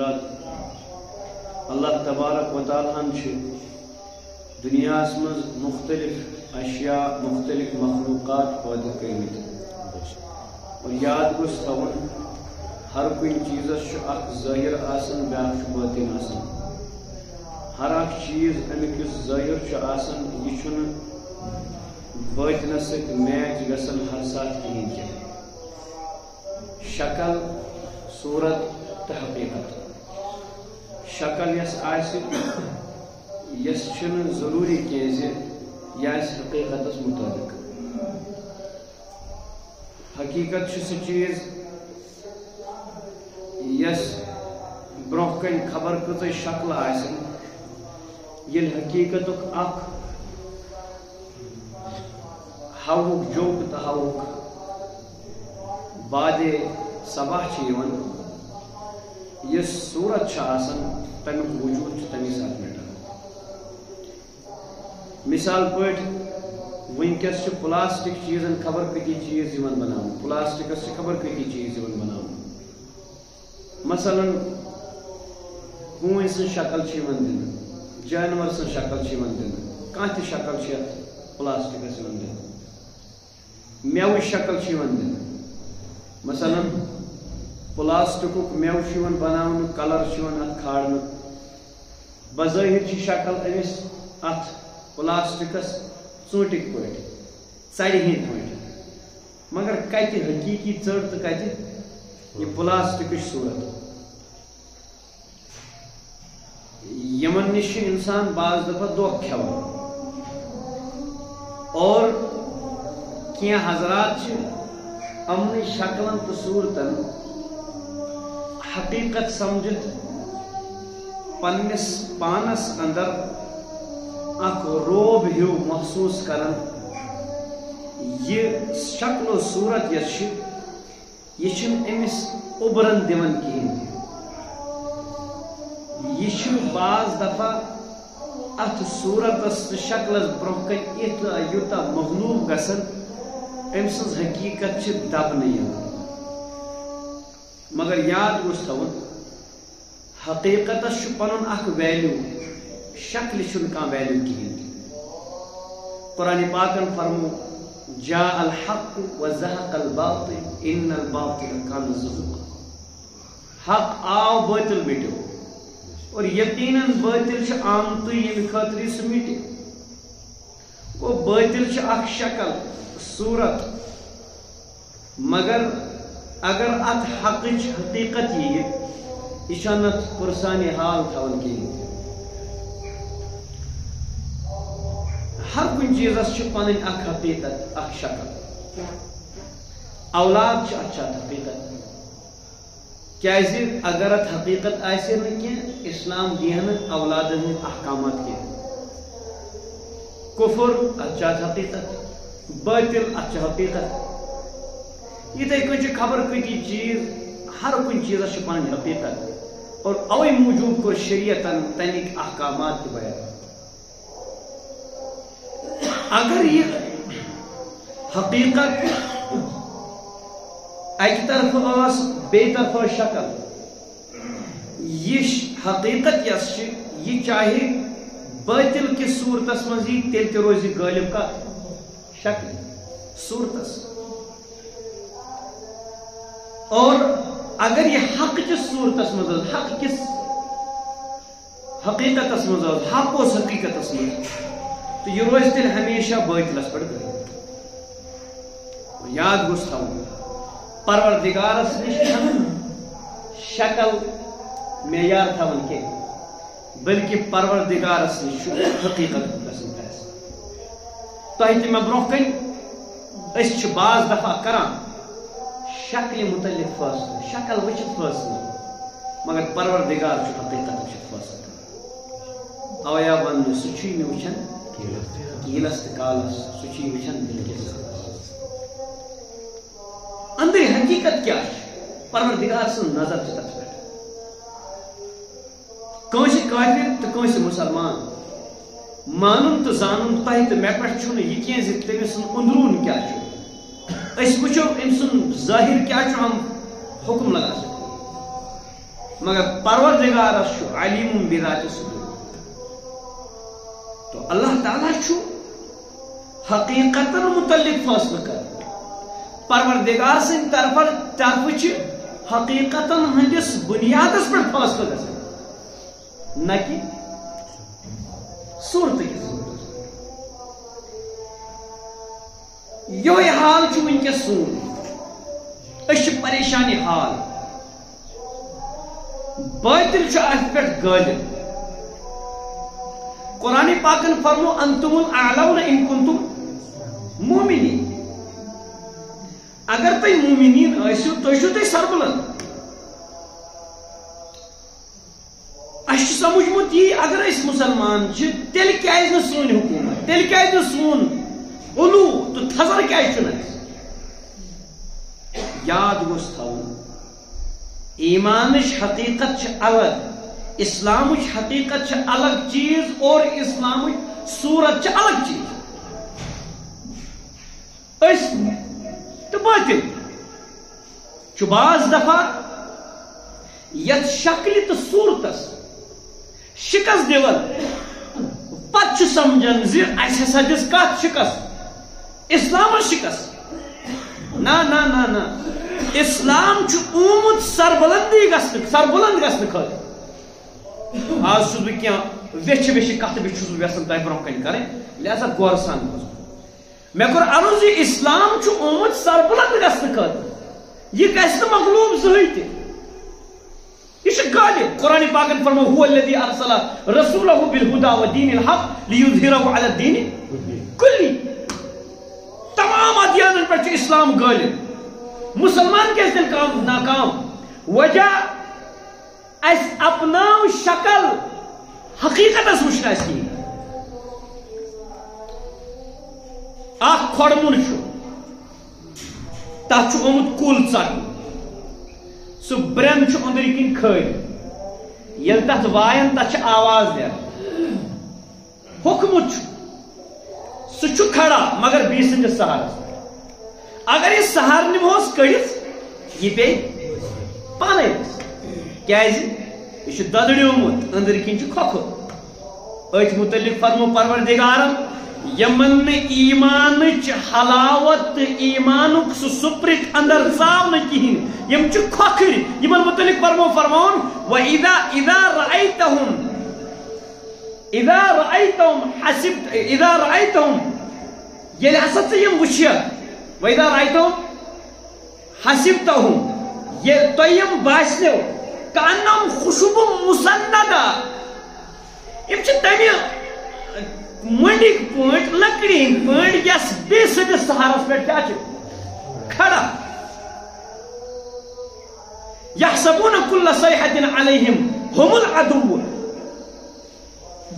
حضرات اللہ تبارک و تعالیٰ دنیا مز مختلف اشیاء مختلف مخلوقات پید کرمت اور یاد گوس تھون ہر کن چیزس اخ ظاہر آسان بیاکھ باطن آسان ہر اخ چیز امیک یس ظاہر آسان یہ باطنس ست میچ گژھان ہر سات کہین کی شکل صورت تو حقیقت شکل یس ضروری کی حقیقت مطابق حقیقت سہ چیز یس برہ کن خبر کت شکل یل حقیقت اخ ہوک جوک تو ہوک باد صبح یس صورت تمیک وجود تمی سات مٹان مثال پٹ ونکس پلاسٹک چیزن خبر کتی چیز بنا پلاسٹکس خبر کتی چیز بنا مثلا ہوئن سن شکل دن جانور سن شکل دن کان تہ شکل پلاسٹکس دن میو شکل دن مثلا پلاسٹک میو بنا کلر ات کھاڑن بظاہر شکل امس ات پلاسٹکس ژوٗنٛٹِک پٲٹھۍ ژرِ ہٕنٛدۍ پٲٹھۍ مگر کتہِ حقیٖقی ژٔر تہٕ کتہِ یہ پلاسٹکٕچ صورت یمن نش انسان بعض دفعہ دھوکہ کھیوان اور کینٛہہ حضرات امن شکلن تو صورتن حقیقت سمجھت پنس پانس اندر اخ روب ہیو محسوس کرن یہ شکل و صورت یس یہ امس ابرن دِوان کہین یہ بعض دفعہ ات صورتس شکلس برہ کن یوتہ مغلوب گژھان ام سز حقیقت دبنہ مگر یاد گوس تھون حقیقتس پن اخ ویلیو شکل کھانا ویلیو کہین قرآن پاکن فرمو جاء الحق وزهق الباطل ان الباطل كان زهوقا حق آو باطل مٹو اور یقیناً باطل آمت یم خاطر سہ مٹے گو باطل اخ شکل صورت مگر اگر ات حقچ حقیقت یہ پرسان حال تھون کہین ہر کن چیزس پن اخ حقیقت اخ شکل اولاد ات حقیقت کیازِ اگر ات حقیقت آسہِ نہٕ کینٛہہ اسلام دِیہِ نہٕ اولادن ہٕنٛدۍ احکامات کینٛہہ کفر ات حقیقت باطل ات حقیقت یتھے کن خبر کتی چیز ہر کن چیزس پن حقیقت اور اوے موجود کور شریعتن تمیک احکامات بیان اگر یہ حقیقت اک طرف بے طرف شکل یہ حقیقت یس یہ چاہے باطل کس صورتس مز تیل تہ روزِ غالب کا شکل صورتس اور اگر یہ حق کس صورتس مز حق کس حقیقتس مز حق اس حقیقتس مز تو یہ روز تیل ہمیشہ باطلس پہ یاد گوس تھون پروردگارس نش شکل معیار تھون کی بلکہ پروردگارس نش حقیقت گژھن فیصلہ تہ مے برہ کن بعض دفعہ کران شکل متعلق فیصلہ شکل وچت فیصلہ مگر پروردگار حقیقت وچت فیصلہ اویا ون سہ وچھان کیلس تو کالس سہ وچھان دل کس اندر حقیقت کیا پروردگار سن نظر تک پہ کانس کافر تو کانس مسلمان مانن تو زانن تہ تو مے پہ یہ کی تمس اندرون کیا اس وچو ام سن ظاہر کیا ہم حکم لگا سکتے مگر پروردگارس علیم بذات صدور. تو اللہ تعالیٰ حقیقت متعلق فیصلہ کر پروردگار سن طرف حقیقت ہندس بنیاد پر فیصلہ گا نہ کہ صورت یہ حال ونکس سون پریشانی حال باطل ات پہ غالب. قرآن پاکن فرمو انتم الاعلون ان کنتم مومنین. اگر تھی مومنین ٲسِو تُہۍ چھِو تُہۍ سربلند. اَسہِ چھُ سمجھمُت یی اگر أسۍ مسلمان چھِ تیٚلہِ کیازِ نہٕ سٲنۍ حکوٗمت تیٚلہِ کیازِ نہٕ سون علوٗ تہٕ تھزر کیازِ چھُنہٕ اَسہِ. یاد گوٚژھ تھاوُن ایمانٕچ حقیقت چھِ الگ اسلامٕچ حقیقت چھِ الگ چیز اور اسلامٕچ صورت چھِ الگ چیز. أسۍ تو باطل چھ بعض دفعہ یت شکل تو صورتس شکست دِوان پتہ چھ سمجھان زِ اَسہِ ہسا دِژ کتھ شکست اسلامس شکست. نا نا نا نا اسلام چھ آمُت سربلند گژھنہٕ خٲطرٕ. آز چھُس بہٕ کینٛہہ ویچھِ کتھ چھُس بہٕ یژھان تۄہہِ برونٛہہ کَنہِ کَرٕنۍ لہذا غورٕ سان بوزُن. مےٚ کوٚر عرض زِ اسلام چھُ آمُت سربلند گژھنہٕ خٲطرٕ. یہِ گژھِ نہٕ مغلوب زٕہٕنۍ تہِ. یہ غالب. قرآن پاکن فرمو هو الذي ارسل رسوله بالهدى ودين الحق ليظهره على الدين كله. تمام ادیانن پر اسلام غالب. مسلمان کیسے ناکام؟ وجہ اس اپناو شکل حقیقت اس وچھنا اس کی. اخ کھڑمُن چھُ تتھ چھُ آمُت کُل ژٹنہٕ سُہ برٛین چھُ أنٛدرۍ کِنۍ کھٲلِتھ ییٚلہِ تتھ وایَن تتھ چھِ آواز نیران ہوٚکھمُت چھُ سُہ چھُ کھڑا مگر بیٚیہِ سٕنٛدِس سہارس پٮ۪ٹھ. اگر یہِ سہارٕ نِمہوس کٔڑِتھ یہِ پیٚیہِ پانے کیازِ یہِ چھُ دۄدریومُت أنٛدرۍ کِنۍ چھُ کھۄکھُر. أتھۍ متعلق فرمو پروردگارن یمن ایمانچ حلاوت ایمانک سہ سپرت اندر ژاو نہ کہین یم چھ کھوکھر. یمن متعلق فرمون اذا رأيتهم یل ہسا ژٕ یم وچھکھ واذا رأيتهم حسبتهم یہ تۄہہِ یم باسنو کانم خشب مسندہ یم چھ تمہ منڈک پٲٹھۍ لکڑی ہٕنٛدۍ پٲٹھۍ یس بیٚیہِ سٕنٛدِس سہارس پٮ۪ٹھ کیٛاہ چھِ کھڑا. یحسبون کل صیحة علیہم هم العدو.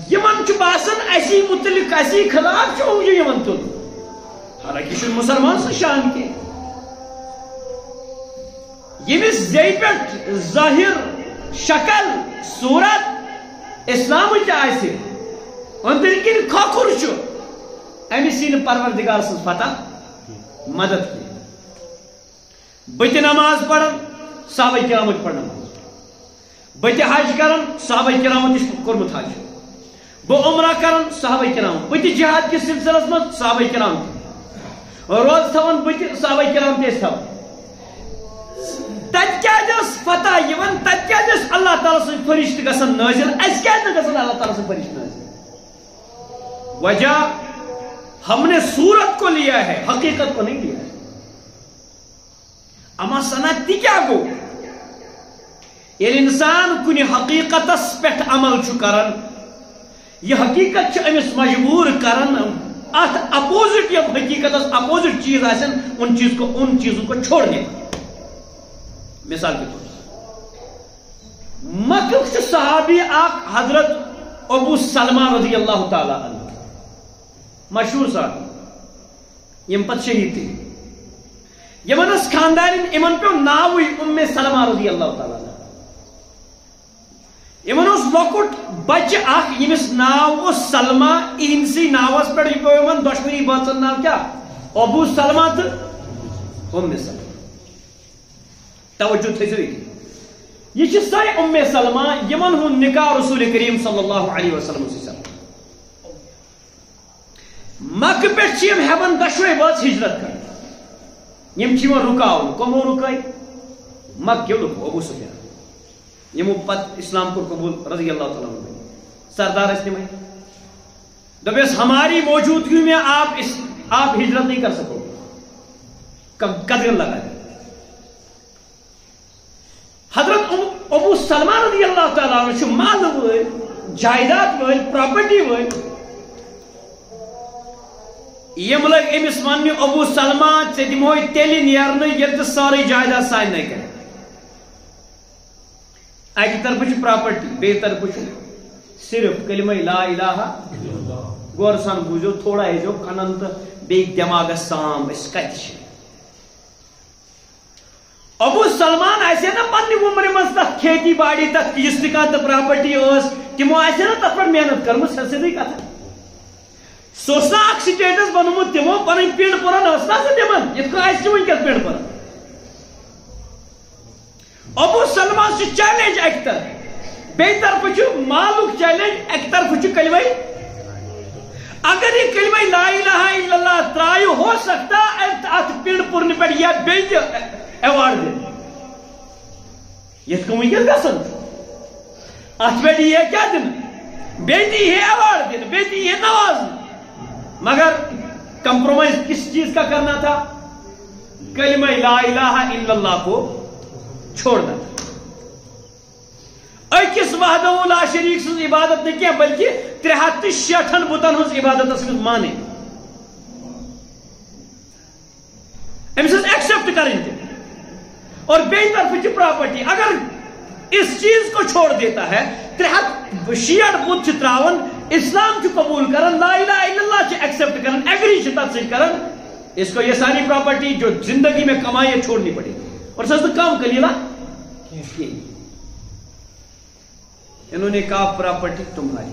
یمن چھُ باسان اسی متعلق اسی خلاف چھُ یمن تُل. حالانکہ یہ چھُنہٕ مسلمان سٕنٛز شان کینٛہہ. ییٚمِس زیٚیہِ پٮ۪ٹھ ظٲہِر شکل صورت اسلامٕچ آسہِ أنٛدرۍ کِنۍ کھۄکھُر چھُ أمِس یی نہٕ پروردگار سٕنٛز فتح مدد کینٛہہ. بہٕ تہِ نماز پران صحابہ کرامو تہِ پٔر نماز. بہٕ تہِ حج کران صحابہ کرامو تہِ چھُ کوٚرمُت حج. بہٕ عمرہ کران صحابہ کرام. بہٕ تہِ جہاد کِس سلسلس منٛز صحابہ کرام تہِ. روزٕ تھاوان بہٕ تہِ صحابہ کرام تہِ ٲسۍ تھاوان. تتہِ کیٛازِ ٲس فتح یِوان تتہِ کیٛازِ ٲسۍ اللہ تعالیٰ سٕنٛدۍ فرشتہٕ گژھان نٲزِل اَسہِ کیٛازِ نہٕ گژھان اللہ تعالیٰ سٕنٛدۍ فرشتہٕ نٲزِل؟ وجہ ہم نے صورت کو لیا ہے حقیقت کو نہیں لیا ہے. اما صنعت کیا گو ییٚلہِ انسان کُنہِ حقیقتس پٮ۪ٹھ عمل چھُ کران یہ حقیقت چھِ أمِس مجبور کران اتھ اپوزٹ یا حقیقتس اپوزٹ چیز آسن ان چیزوں کو چھوڑنے. مثال کے طور مکہ چھُ صحابی اکھ حضرت ابو سلمہ رضی اللہ تعالی عنہ مشہور صاحب یم پتہ شہید تھی. یمن اس خاندان یمن پیو ناوٕے سلمہ رضی اللہ تعالی عنہ. یمن اس لۄکُٹ بچہ اکھ یمس ناو اوس سلمہ اہنسی ناوس پٮ۪ٹھ یہِ پیو یمن دۄشوٕنی بٲژن ناو کیٛاہ ابو سلمہ تہٕ سلمہ. توجہ تھٲیزیو ییٚتہِ یہ ساری ام سلمہ یمن ہن نکاح رسول کریم صلی اللہ علیہ وسلم سے مکہ پہ ہیون دشوے باز ہجرت کر رکاؤن کمو رکائی مکہ لوگ ابو سفیان یمو پت اسلام کو قبول رضی اللہ تعالیٰ عنہ سردار اس نے دبیس ہماری موجودگی میں آپ ہجرت نہیں کر سکو قدر لگا حضرت ابو سلمہ رضی اللہ تعالیٰ عنہ مال ول جائیداد ول پراپرٹی ول یم لگ امس ون ابو سلمہ ے دمو تیل نیرن یل ساری جائیداد سان کر اکہ طرف پراپرٹی بیٚیہِ طرف صرف کلمہ لا الہ غور سان بوزو تھوڑا ہیزو کنن تو بیٚیہِ دماغس سام اس کت ابو سلمان آسے نا پنہ عمر مز تک کھیتی باڑی تک اس تہ کانٛہہ تہ پراپرٹی ٲس تمو آسے نا تتھ پٮ۪ٹھ محنت کٔرمٕژ سیدٕے کتھ سہ نا اکھ سٹیٹس بنومُت تمو پنٕنۍ پِنڈ پورن ٲس نا سہ تمن یتھ کٔنۍ اسہِ ونکیٚس پِنڈ پورن ابو سلمان سے چیلنج ایک طرف بیٚیہِ طرف مالک چیلنج ایک طرف کلمہ اگر یہ کلمہ لا الہ الا اللہ ترایو ہو سکتا ات پنڈ پورن پہ یا بیٚیہِ ایوارڈ دن یتھ کٔنۍ ونکیٚس گژھان ات پہ یہ کیا دن بیٚیہِ دی ہے ایوارڈ دن بیٚیہِ دی ہے نواز مگر کمپرومائز کس چیز کا کرنا تھا کلمہ لا الہ الا اللہ کو چھوڑنا اکس وحدہ لا شریک سن عبادت نہیں کیا بلکہ 360 بتن ہز عبادت اس مانے امس ایکسپٹ کریں اور بے طرف پراپرٹی اگر اس چیز کو چھوڑ دیتا ہے 360 بت تراون اسلام کی قبول کرن لا الہ الا اللہ سے ایکسپٹ کرن ایگری شدت سے کرن اس کو یہ ساری پراپرٹی جو زندگی میں کمائی ہے چھوڑنی پڑے گی اور سر کام کلیلہ انہوں نے کہا پراپرٹی تمہاری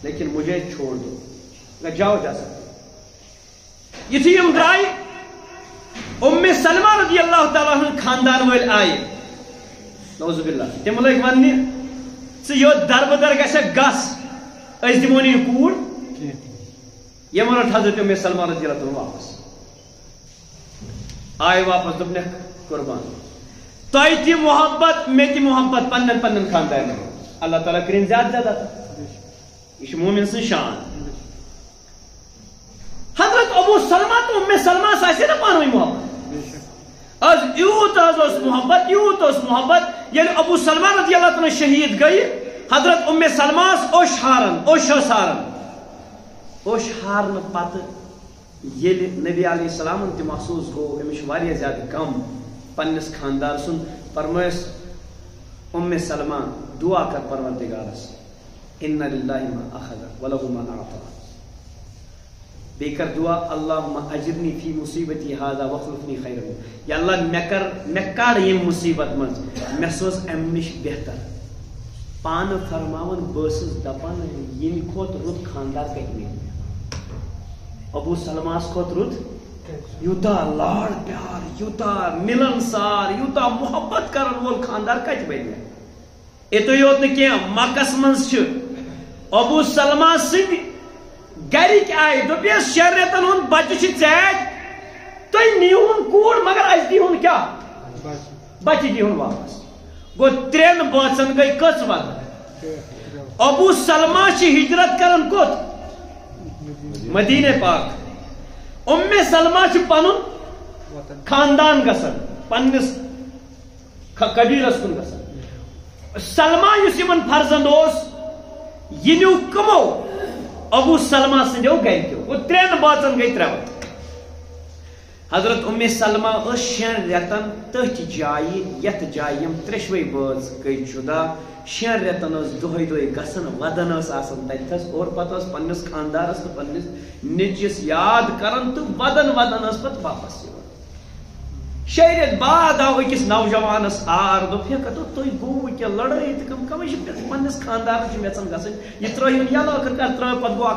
لیکن مجھے چھوڑ دو جاؤ جا سکتے اسی ہم درائے ام سلمہ رضی اللہ تعالیٰ عنہ خاندان ول آئے نعوذ باللہ تم لگ ون یہ دربدر گھس گس اس دمو یہ کوڑ یم رٹ حضرت ام سلمہ رضی اللہ تعالیٰ واپس آئے واپس دپنے قربان تہ تہ محبت میں تہ محبت پنن پنن خاندان اللہ تعالیٰ کریں زیادہ زیادہ یہ مومن سن شان حضرت ابو سلمہ تو ام سلمہ سے نا پانوی محبت از یوت اس محبت یعنی ابو سلمہ رضی اللہ تعالیٰ شہید گئی حضرت ام سلمہ اوش ہارن پتہ یل نبی علیہ السلام تہ محسوس گو امس واریاہ زیادہ کم پنس خاندان سن فرمائس ام سلمہ دعا کر پروردگارس ان للہ ما اخذ ولہ ما اعطى بے کر دعا اللہم اجرنی فی مصیبتی ھذا واخلفنی خیرا یا اللہ میں کڑ یم مصیبت مز میں سوز ام نش بہتر پان فرماون بسس دپان یم کھوت رت خاندار کتنی ابو سلمہ کھوت رت یوتا لاڑ پیار یوتا ملن سار یوتا محبت کرن وول خاندار کت بن اتو یوت نی مکس مز ابو سلمہ سند گرک آئے دپیس 6 رٮ۪تن ہند بچہ ژیٹ تھی نیون کوڑ مگر اس دیہن کیا بچہ دیہن واپس گو 3 بٲژن گئی کٔژ وقت ابو سلمہ ہجرت کرن کوت مدینہ پاک ام سلمہ پن خاندان گسن پنس قبیلس کن گسن سلمہ اس یمن فرزند یہ نیو کمو ابو سلمہ سندو گرکو وہ 3 بٲژن گئی 3 وقت حضرت ام سلمہ 6 رٮ۪تن تٔتھۍ جایہِ یتھ جایہِ یم 3 بٲژ گئی جدا 6 رٮ۪تن دۄہے دۄہے گژھان ودان آسان تتھس اور پتہ پنس خاندارس تو پنس نیچس یاد کران تو ودان پتہ واپس 6 رٮ۪تھ بعد آو أکِس نوجوانس آر دوٚپ تو تُہۍ گوٚوٕ کیٚنٛہہ لڑٲے تہٕ کم پنس خاندارس یژھان گژھن یہ ترٲیُن یلہٕ ٲخر کار ترٲو پتہٕ گوٚو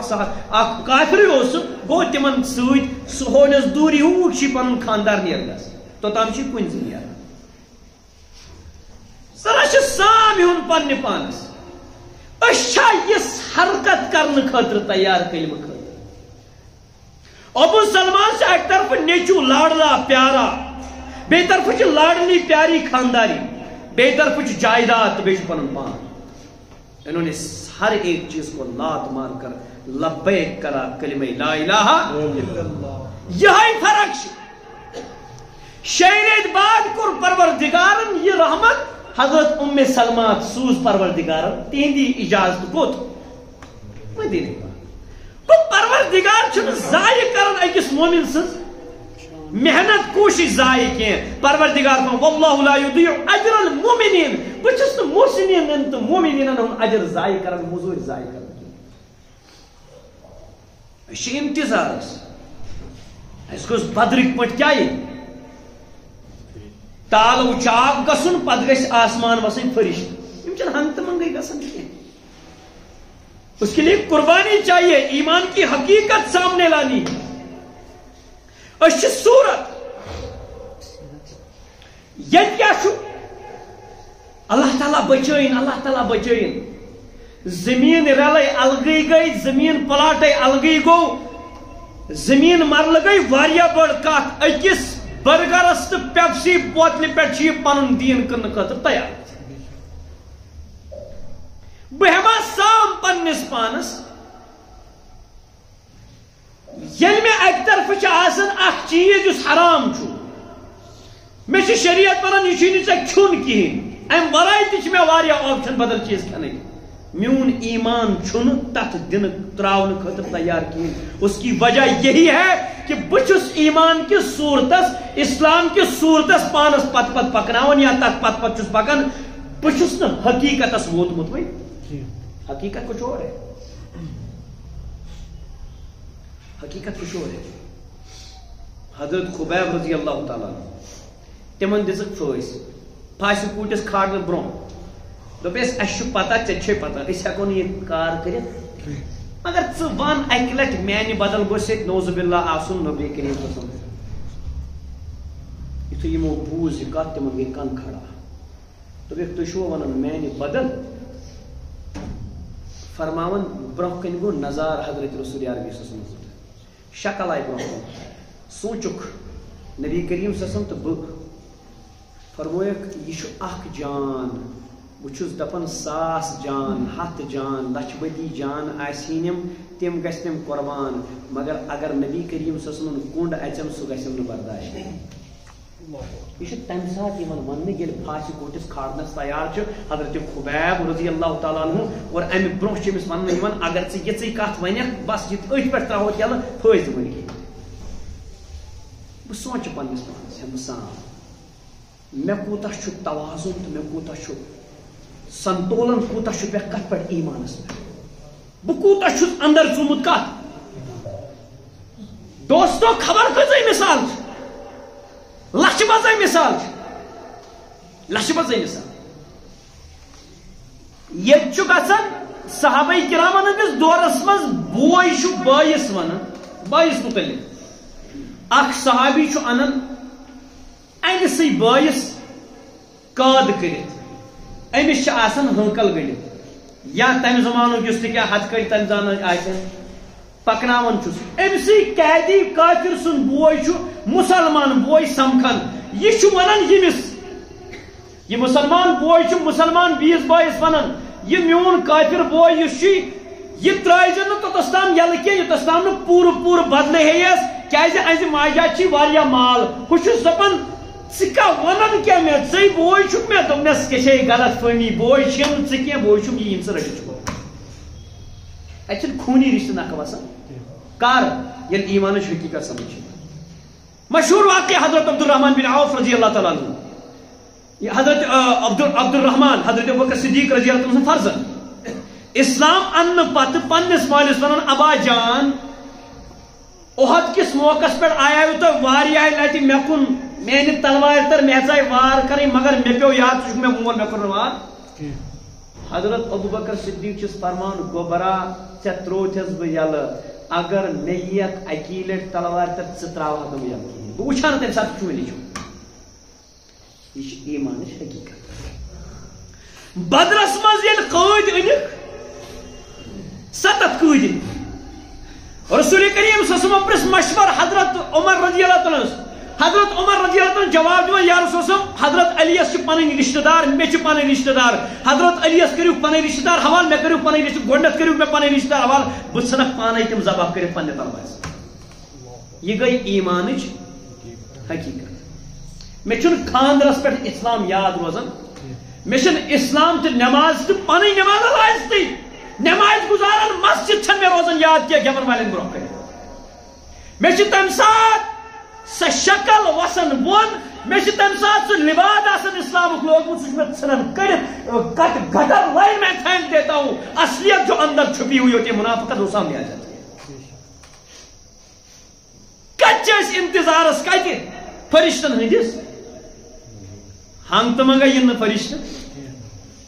اکھ کافرٕے اوس سُہ گوٚو تمن سۭتۍ سُہ ہونس دوٗری ہوٗکھ چھِ پنُن خاندار نیرنس توٚتام چھِ کُنہِ زٕ نیران ذرا چھِ سام ہن پنہ پانس اشا اس حرکت کرنے خاطر تیار کلمہ خاطر ابو سلمان سے ایک طرف نیچو لاڑلا پیارا بے طرف لاڑنی پیاری خانداری بے طرف جائیداد بے پن پان انہوں نے ہر ایک چیز کو لات مار کر لبیک کرا کلمہ لا الہ الا اللہ یہی فرق شیرید بعد کر پروردگارن یہ رحمت حضرت ام سلمات سوز پروردگارن تہندی اجازت کوت مدینے کو پروردگار چھن ضائع کرن اکس مومن سز محنت کوشش ضائع کی پروردگار کو واللہ لا یضیع اجر المؤمنین بچس محسنین انت مومنین ہن اجر ضائع کرن مزور ضائع کرن اش انتظار اس کو بدرک پٹ کیا تالو چاک گسن پت گھ آسمان وسن فرشت یم چھ ہنگت منگے گسن اس کے لیے قربانی چاہیے ایمان کی حقیقت سامنے لانی اچھ صورت یہ کیا شو اللہ تعالیٰ بچائیں اللہ تعالیٰ بچائیں زمین رلے الگی گئی زمین پلاٹے الگی گو زمین مرل گئی واریاہ بڑ کات اکس برگرس تو پیپسی بوتل پہ پن دین کرنے خاطر تیار بہما سام پنس پانس یل میں ایک طرف آسان اخ چیز اس حرام چھو میں شریعت ونان یہ ژے کھیون کہین ام ورائے تہ میں واریاہ آپشن بدل چیز کھانے میون ایمان چھن تت دن تراؤن خاطر تیار کہین اس کی وجہ یہی ہے کہ بچس ایمان کی صورتس اسلام کی صورتس پانس پت پت پکناون یا تت پت پت چھس پکن بچس نا حقیقتس ووتمت وے حقیقت کچھ اور ہے حقیقت کچھ اور ہے حضرت خبیب رضی اللہ تعالیٰ تمن دزک پھس پھاس کوٹس کھاڑنے برو دپیس اس پتہ ژے پتہ اس ہیکو یہ کار کرت مگر ژ ون اکہ لٹ میانہ بدل گوس نوز باللہ آسن نبی کریم صلی اللہ علیہ وسلم یتھے یمو بوز یہ کت تمن گئی کن کھڑا دپیک تھی چھو ونان میانہ بدل فرماون برو کن گو نظار حضرت رسول عربی صلی اللہ علیہ وسلم شکل آئی برو سوچک نبی کریم صلی اللہ علیہ وسلم تو فرمویک یہ اخ جان بچس دپن 1000 جان 7 جان لچھ بدی جان آسینم تم گژھِ تم قربان مگر اگر نبی کریم صلی اللہ علیہ وسلم کنڈ اچم سہ گژھم نہ برداشت یہ تمہ سات ون یل پھاس کوٹس کھاڑنس تیار حضرت خبیب رضی اللہ تعالیٰ عنہ اور امہ برو چمس ون اگر ژے یژی کت ونکھ بس یہ اتھ پہ تراو یل پھٲسۍ ون کہین بہ سونچ پنس پانس ہم سام مے کوتاہ چھ توازن تو مے کوتاہ چھ سنتولن کوتاہ چھ پہ کت پہ ایمانس پہ بہ کوتاہ چھس اندر ژومت کت دوستو خبر کۭژاہ مثال لچھ بزے مثال لچھ بزے مثال یہ گھان صحابہ کرامن ہندس دورس مز بوے بائیس ونان بائیس متعلق اخ صحابی انان امسی بائیس قاد کرت امس آسان ہنکل گنت یا تمہ زمانک اس تہ حد کڑ تمہ زمان آسان پکناون چھس امسی قیدی کافر سن بوے مسلمان بوے سمکھن یہ ونان یمس یہ مسلمان بوے مسلمان بیس بائیس ونان یہ میون کافر بوے یہ ترائزن توتس تام یل کی یوتس تام پور پور بدلے ہیس کیازِ اہذ ماجا چھ واریاہ مال بہ چھس دپان ژٕ کیاہ ونان کیا مے ژے بوے چھُکھ مے دوٚپنس کیٛاہ چھے غلط فہمی بوے چھُم ژٕ کینٛہہ بوے چھُم یہِ یِم ژٕ رٔٹِتھ چھُکھ اتہِ چھُنہٕ خوٗنی رشتہٕ نکھٕ وسان کر ییٚلہِ ایمانٕچ حقیقت سمجھ مشہور واقعہ حضرت عبد الرحمن بن عوف رضی اللہ تعالیٰ عنہ حضرت عبد الرحمن حضرت ابوبکر صدیق رضی اللہ عنہ فرزند اسلام ان پتہ پنس مالس ونان ابا جان احد کس موقع پہ آیا تو واریاہ لٹہ مے کن میانہ تلوار تر مے ژاے وار کریں مگر مے پیو یاد ژٕ مے مول مے کور وار حضرت ابوبکر صدیق چھس فرمان گوبرا ژے تروتھس بہ یل اگر مے یت اکی لٹ تلوار تر ژٕ تراوہا بہ یل کہین بہ وچھا نہ تمہ سات چونی چھو یہ ایمانچ حقیقت بدرس مز یل قید انک 7 قید رسول کریم صلی اللہ علیہ وسلم پرس مشور حضرت عمر رضی اللہ عنہ حضرت عمر رضی اللہ عنہ جواب دون یا رسول اللہ حضرت علی اس پن رشتہ دار مے چھ پن رشتہ دار حضرت علی اس کریو پن رشتہ دار حوال مے کریو پن رشتہ گونڈت کریو مے پن رشتہ دار حوال بت سنک پانے تم ذبح کرے پن تلوار یہ گئی ایمانچ حقیقت مے چھن خاندرس پہ اسلام یاد روزان مے چھن اسلام تو نماز تو پن نماز لائستی نماز گزارن مسجد چھن مے روزان یاد کیا گمن والن برو کرے مے چھ تم ساتھ سہ شکل وسن بون مے چھ تم ساتھ سہ لباد آسن اسلام لوگمت سہ میں ژھنن کڑت کٹ گٹر لائن میں پھینک دیتا ہوں اصلیت جو اندر چھپی ہوئی ہوتی ہے منافقت وہ سامنے آ جاتی ہے کچھ انتظار اس کتہ فرشتن ہندس ہنگ تو منگا ین فرشتہ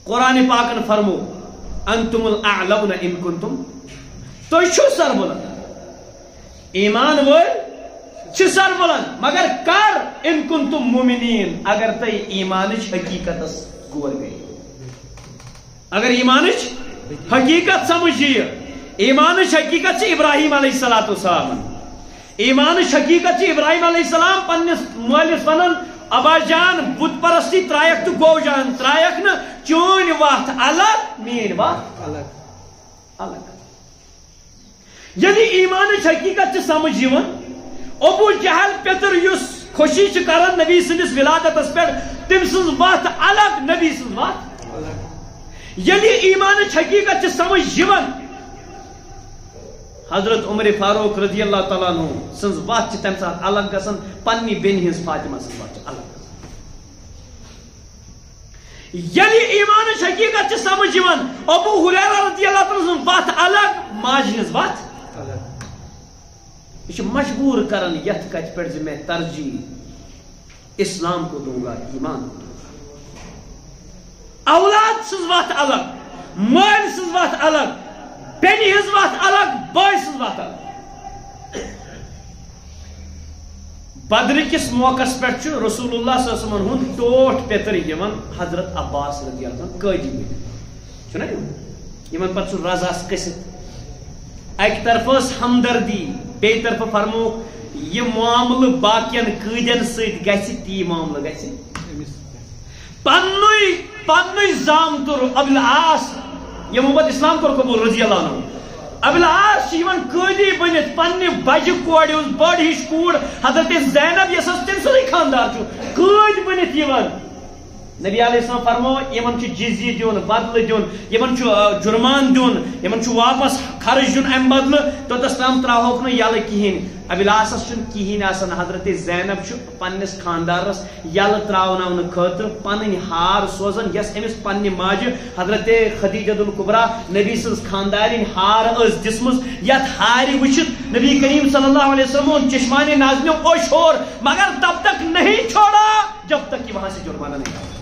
قرآن پاکن فرمو انتم الاعلون ان کنتم تو چھو سر بلند ایمان ول چھ سر بلند مگر کر ان کنتم مومنین اگر تی ایمانچ حقیقت گور گئی اگر ایمانچ حقیقت سمجھیے ایمانچ حقیقت سے ابراہیم علیہ السلام ایمانچ حقیقت سے ابراہیم علیہ السلام پنس مالس ونن ابا جان بت پرستی ترائک تو گو جان ترائک نا چون وقت الگ مین وقت الگ یعنی ایمانچ حقیقت سے سمجھ یوان ابو جہل پیتر یس خوشی کران نبی سندس ولادتس پہ تم سن وقت الگ نبی سن وقت یعنی ایمانچ حقیقت سے سمجھ یوان حضرت عمر فاروق رضی اللہ تعالیٰ عنہ سنز وقت تم سات الگ گسن پنی بین ہز فاطمہ سن وقت الگ یعنی ایمانچ حقیقت سے سمجھ یوان ابو ہریرہ رضی اللہ تعالیٰ سن وقت الگ ماج ہز وقت یہ مجبور کرن یت کت پہ میں ترجیح اسلام کو دوں گا ایمان کو دوں گا اولاد سز وقت الگ مال سز وقت الگ بینی ہز وقت الگ بائی سز وقت الگ بدر کس موقع پہ رسول اللہ صلی اللہ علیہ وسلم ہند ٹوٹ پیتر یمن حضرت عباس رضی اللہ عنہ قیدی چھنا یمن پتہ سہ رضاس کھسِتھ ایک طرف ہمدردی بے طرف فرمو یہ معاملہ باقین قیدین ست گژھِ تی معاملہ گژھِ پنُے زامتر ابو العاص یمو پتہٕ اسلام کوٚر قبول رضی اللہ عنہ ابو العاص قیدی بنت پنہ بجہ کورِ ہٕنٛز بٔڑ ہِش کوٗر حضرت زینب یس تٔمۍ سُنٛدُے خاندار چھُ قٲدۍ بنت یِوان نبی علیہ السلام فرمو یمن چھ جزیہ دیون بدل دیون یمن چھ جرمان دیون یمن چھ واپس خرچ دیون ام بدل تو تسلام تراہوک نہ یل کہین ابو العاص چھ کہین آسان حضرت زینب چھ پنس خاندارس یل تراوناون خاطر پنن ہار سوزن یس امس پنہ ماجہ حضرت خدیجہ الکبریٰ نبی سز خاندارین ہار اس دسمس یت ہار وچھت نبی کریم صلی اللہ علیہ وسلم چشمان ناظرین او شور مگر تب تک نہیں چھوڑا جب تک کہ وہاں سے جرمانہ نہیں آیا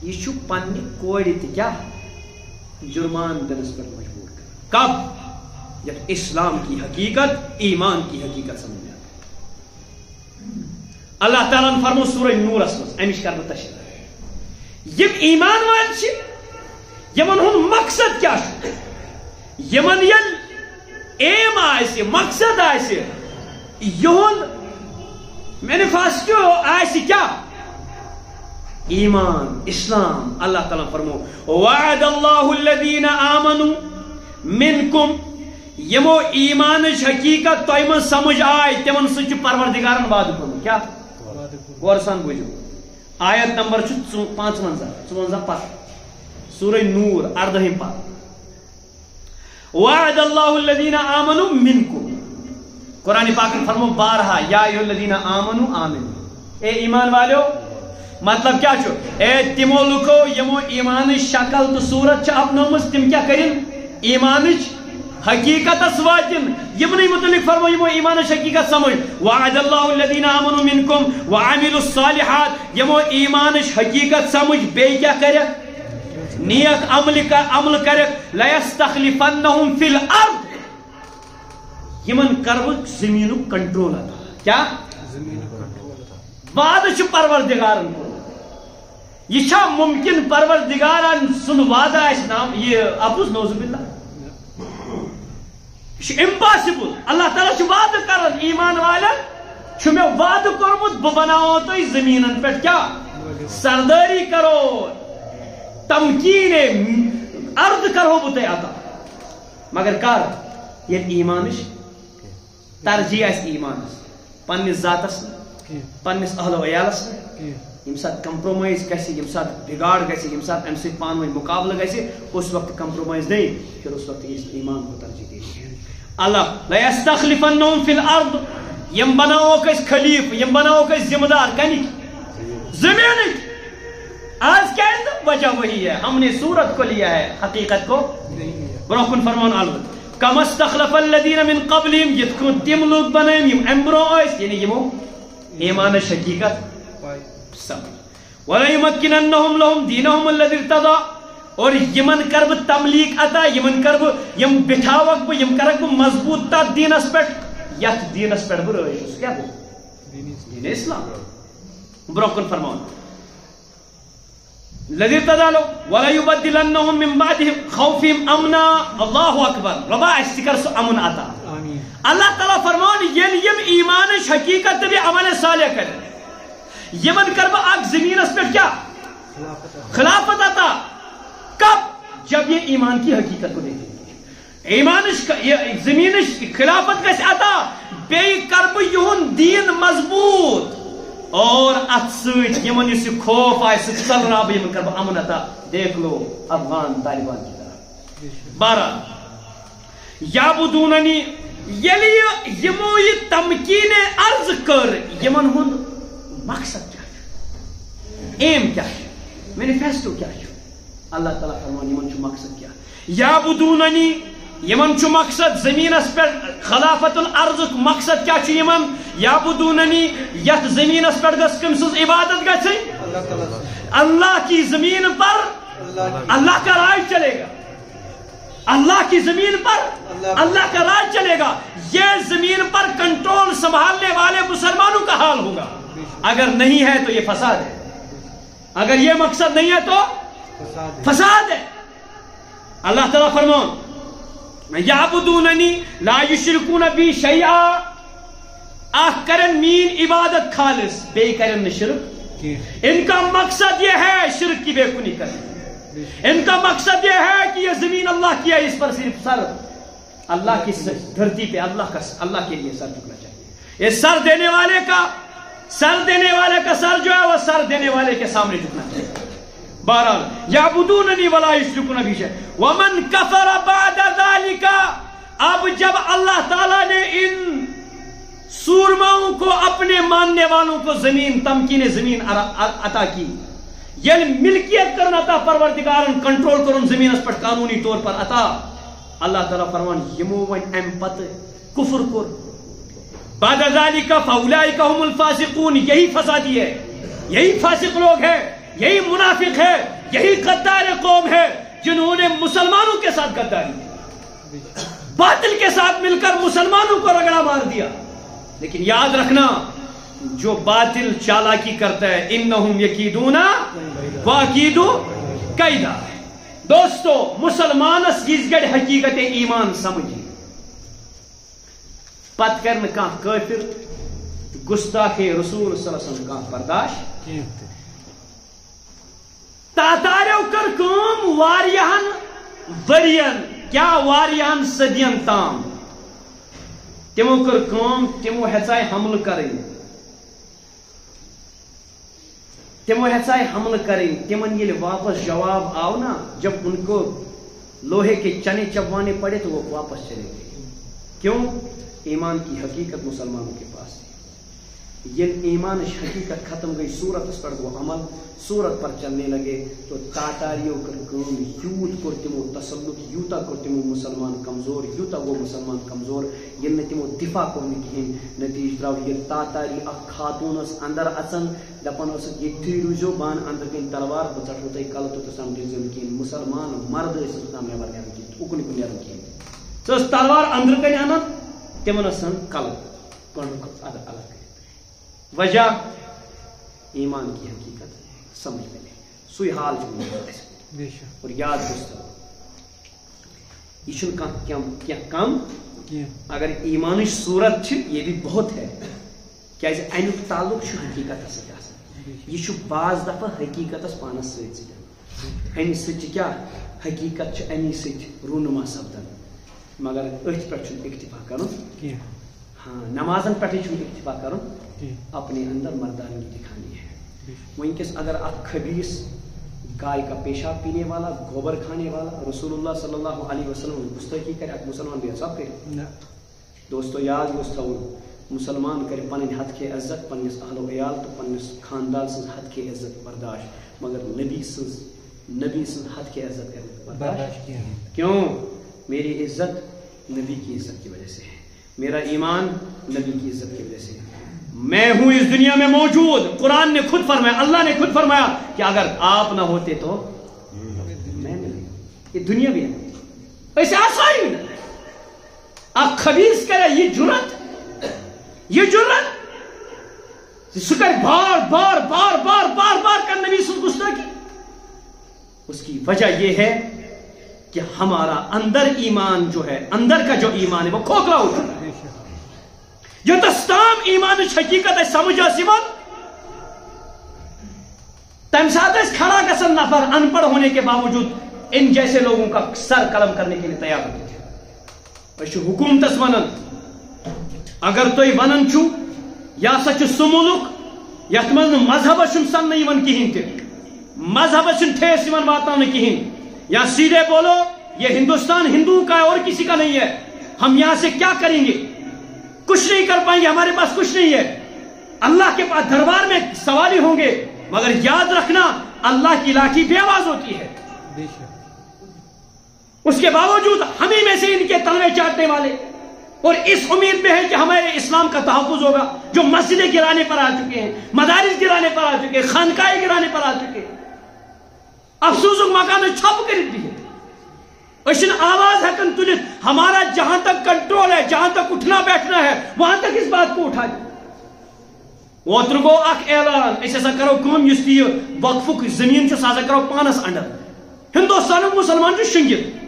یہ پنہ کور کیا جرمان دنس پر مجبور کر کب جب اسلام کی حقیقت ایمان کی حقیقت سمجھ میں اللہ تعالیٰ نے فرمو سورہ نور اسمس امش کر تشریح یم ایمان وال یمن ہن مقصد کیا یمن یل ایم آئے مقصد آئے یہن مینیفیسٹو آئے کیا ایمان اسلام اللہ تعالیٰ فرمو وعد اللہ الذین آمنوا منکم یمو ایمان حقیقت تو من سمجھ آئے تمن سچ پروردگارن وعدہ کرو کیا غور سان بوجھو آیت نمبر 55 پتہ سورہ نور 14 پتہ وعد اللہ الذین آمنوا منکم قرآن پاک فرمو بارہا یا ایھا الذین آمنوا آمنوا اے ایمان والو مطلب کیا چھو اے تمو لکو یمو ایمان شکل تو صورت چھ اپنومس تم کیا کرن ایمان حقیقت واتن یمن متعلق فرمو یمو ایمان حقیقت سمجھ وعد اللہ الذین آمنوا منکم وعملوا الصالحات یمو ایمان حقیقت سمجھ بے کیا کرے نیک عمل کرے لیستخلفنہم فی الارض یمن کرو زمین کنٹرول عطا کیا وعدہ چھ پروردگارن کو یہ ممکن پروردگارن سن وعدہ نام یہ اپوز نوز باللہ امپاسبل اللہ تعالیٰ وعدہ کران ایمان والن میں وعدہ کورمت بہ بناو تھی زمینن پہ کیا سرداری کرو تمکین ارد کرو بہ تھی عطا مگر کر یہ ایمانش ترجیح آس ایمانس پنس ذاتس پنس اہل و عیالس یم سات کمپرومائز گژھِ یم سات بگاڑ گژھِ یم سات امہ سۭتۍ پانہٕ ؤنۍ مقابلہ گژھِ اس وقت کمپرومائز نہیں پھر اس وقت اس ایمان کو ترجیح دے اللہ لیستخلفنہم فی الارض یم بناوک اس خلیف یم بناوک اس ذمہ دار کنک زمین آج کیا وجہ وہی ہے ہم نے صورت کو لیا ہے حقیقت کو برکن فرمان البت کما استخلف الذین من قبلہم یتکن تم لوگ بنائیں یم امبرو اس یعنی یمو ایمان حقیقت سمجھ وَلَيُمَكِّنَنَّهُمْ لَهُمْ دِينَهُمُ الَّذِي ارْتَضَىٰ اور یمن کرب تملیک عطا یمن کرب یم بٹھاوک بہ یم کرک بہ مضبوط تر دینس پہ یت دینس پہ بہ رہس کیا دین اسلام برکن فرمان الذي ارتضى وَلَيُبَدِّلَنَّهُمْ مِنْ بَعْدِ خَوْفِهِمْ أَمْنًا اللہ اکبر ربا استکر سو امن عطا اللہ تعالیٰ فرمان یل یم ایمان حقیقت بھی عمل صالح کر یمن کرب اک زمینس پہ کیا خلافت عطا کب جب یہ ایمان کی حقیقت کو دیکھیں ایمان زمین خلافت گژھِ عطا بیٚیہِ کرب یہن دین مضبوط اور ات سۭتۍ یمن یُس یہ خوف آئے سُہ ژلراو بہٕ یمن کرب امن عطا دیکھ لو افغان طالبان کی طرح بہرحال یعبدوننی ییٚلہِ یمو یہ تمکین عرض کر یمن ہند مقصد کیا ایم کیا مینیفیسٹو کیا اللہ تعالیٰ فرمان یمن مقصد کیا یعبدوننی یمن مقصد زمینس پہ خلافت الارض مقصد کیا یمن یعبدوننی یت زمینس پہ گھس کم سز عبادت گژھِ اللہ کی زمین پر اللہ کا راج چلے گا اللہ کی زمین پر اللہ کا راج چلے گا یہ زمین پر کنٹرول سنبھالنے والے مسلمانوں کا حال ہوگا اگر نہیں ہے تو یہ فساد ہے اگر یہ مقصد نہیں ہے تو فساد ہے اللہ تعالیٰ فرمان یعبدوننی لا یشرکون بی شیئا اخ کرن مین عبادت خالص بے کرن شرک ان کا مقصد یہ ہے شرک کی بے کنی کرنا ان کا مقصد یہ ہے کہ یہ زمین اللہ کی ہے اس پر صرف سر اللہ کی دھرتی پہ اللہ کے لیے سر جھکنا چاہیے یہ سر دینے والے کا سر جو ہے وہ سر دینے والے کے سامنے جھکنا چاہیے بہرحال یعبدوننی ولا یشرکون بی شیئا ومن کفر بعد ذلک اب جب اللہ تعالیٰ نے ان سورماؤں کو اپنے ماننے والوں کو زمین تمکین زمین عطا کی یعنی ملکیت کرنا عطا پروردگارن کنٹرول کرن زمین اس پر قانونی طور پر عطا اللہ تعالیٰ فرمان یمو ون ام پت کفر کر بعد ذلک فاولئک هم الفاسقون یہی فسادی ہے یہی فاسق لوگ ہیں یہی منافق ہے یہی غدار قوم ہے جنہوں نے مسلمانوں کے ساتھ غداری کی باطل کے ساتھ مل کر مسلمانوں کو رگڑا مار دیا لیکن یاد رکھنا جو باطل چالاکی کرتا ہے انہم یکیدون واکیدو کیدا دوستو مسلمانس گز گڑ حقیقت ایمان سمجھی پت کرن کان کافر گستاخ رسول صلی اللہ علیہ وسلم کا برداشت تاتاریو کر کام واریہن ورین کیا واریہن صدین تام تمو کر کام تمو ہچائے حمل کریں تمن یہ واپس جواب آو نا جب ان کو لوہے کے چنے چبوانے پڑے تو وہ واپس چلے گئے کیوں ایمان کی حقیقت مسلمانوں کے پاس ہے یہ ایمان حقیقت ختم گئی صورت اس پر وہ عمل صورت پر چلنے لگے تو تاتاریوں کر کام یوت کر تمو تسلط یوتا کر تمو مسلمان کمزور یوتا وہ مسلمان کمزور یہ نہ تمو دفاع کرنے کہیں نتیج تراو یہ تاتاری اخ خاتون اس اندر اچن دپن اس یہ تھی روزو بان اندر کن تلوار بچٹ ہوتا ہے کل تو تسام جن کین مسلمان مرد اس تسام نبر نیرن کین اکن کن نیرن کین تو اس تلوار اندر کن انن تمن اسن کل الگ وجہ ایمان کی حقیقت سمجھ میں نہیں سوی حال اور یاد گوس یہ کم اگر ایمان صورت یہ بھی بہت ہے کیا امیک تعلق حقیقت یہ بعض دفعہ حقیقت پانس سی کیا حقیقت امی رونما سپدان مگر اتھ پہ اکتفا کرن ہاں نمازن پہ اکتفا کرن اپنے اندر مردانگی دکھانی ہے ونکس اگر خبیث گائے کا پیشاب پینے والا گوبر کھانے والا رسول اللہ صلی اللہ علیہ وسلم گستاخی کرے مسلمان بے حساب کرے دوستو یاد گوس تھاون مسلمان کرے پنن حد کے عزت پنس اہل و عیال تو پنس خاندان سن حد کے عزت برداشت مگر نبی سن حد کے عزت کرے برداشت کیوں میری عزت نبی کی عزت کی وجہ سے ہے میرا ایمان نبی کی عزت کی وجہ سے ہے میں ہوں اس دنیا میں موجود قرآن نے خود فرمایا اللہ نے خود فرمایا کہ اگر آپ نہ ہوتے تو میں نہیں یہ دنیا بھی ہے ایسے آسانی نہیں اب خبیث کرے یہ جرت سکر بار بار بار بار بار بار کر نبی سے گستاخی اس کی وجہ یہ ہے کہ ہمارا اندر ایمان جو ہے اندر کا جو ایمان ہے وہ کھوکھلا ہو چکا ہے جو تستام ایمان حقیقت ہے سمجھا سیون تم ساتھ کھڑا گسن نفر ان پڑھ ہونے کے باوجود ان جیسے لوگوں کا سر قلم کرنے کے لیے تیار ہوتے تھے حکومت ونن اگر تھی ونن چھو یا سچ سہ ملک یت مز مذہب سن کہین تہ مذہب ٹھیس واتن کہین یا سیدھے بولو یہ ہندوستان ہندوؤں کا ہے اور کسی کا نہیں ہے ہم یہاں سے کیا کریں گے کچھ نہیں کر پائیں گے ہمارے پاس کچھ نہیں ہے اللہ کے پاس دربار میں سوالی ہوں گے مگر یاد رکھنا اللہ کی لاٹھی بے آواز ہوتی ہے اس کے باوجود ہمیں میں سے ان کے تلوے چاٹنے والے اور اس امید میں ہے کہ ہمارے اسلام کا تحفظ ہوگا جو مسجدیں گرانے پر آ چکے ہیں مدارس گرانے پر آ چکے ہیں خانقاہیں گرانے پر آ چکے ہیں افسوس مکان چھپ کر دی ہے اشن آواز ہکن تلت ہمارا جہاں تک کنٹرول ہے جہاں تک اٹھنا بیٹھنا ہے وہاں تک اس بات کو اٹھا اوتر گو اخ اعلان اس ہسا کرو کم اس وقفک زمین سا ہسا کرو پانس انڈر ہندوستان مسلمان شنگت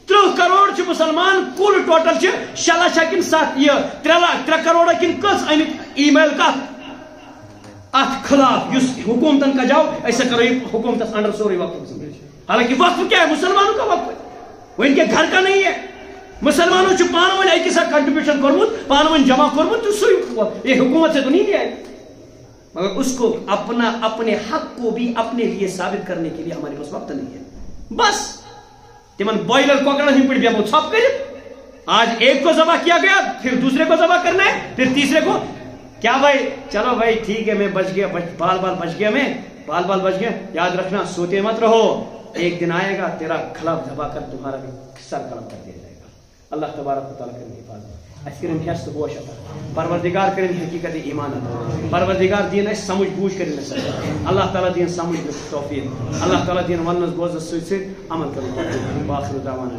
3 کروڑ مسلمان کل ٹوٹل 6 لچھ کن 7 یہ 3 کروڑ کن کس امیک ای میل کت ات خلاف اس حکومتن کا جاؤ ایسا کرو حکومت انڈر سوری وقف حالانکہ وقف کیا ہے مسلمانوں کا وقف ہے وہ ان کے گھر کا نہیں ہے مسلمانوں پان ون ایک ساتھ کنٹریبیوشن کورمت پان ون جمع کورمت تو یہ حکومت سے تو نہیں دیا ہے مگر اس کو اپنے حق کو بھی اپنے لیے ثابت کرنے کے لیے ہمارے پاس وقت نہیں ہے بس تمن بوائلر کوکرن ہند پہ بیمو چھپ کر آج ایک کو ذبح کیا گیا پھر دوسرے کو ذبح کرنا ہے پھر تیسرے کو کیا بھائی چلو بھائی ٹھیک ہے میں بچ گیا بال بچ گیا میں بال بچ گیا یاد رکھنا سوتے مت رہو ایک دن آئے گا تیرا خلاف دبا کر تمہارا بھی سر قلم کر دیا جائے گا اللہ تبارک و تعالیٰ کریں حفاظت اس کریں حس تو ہوش عطا پروردگار کریں حقیقت ایمان عطا پروردگار دین اس سمجھ بوجھ کریں سکتا اللہ تعالیٰ دین سمجھ توفیق اللہ تعالیٰ دین ونس بوزس سۭتۍ سۭتۍ عمل کریں باخر دعوانا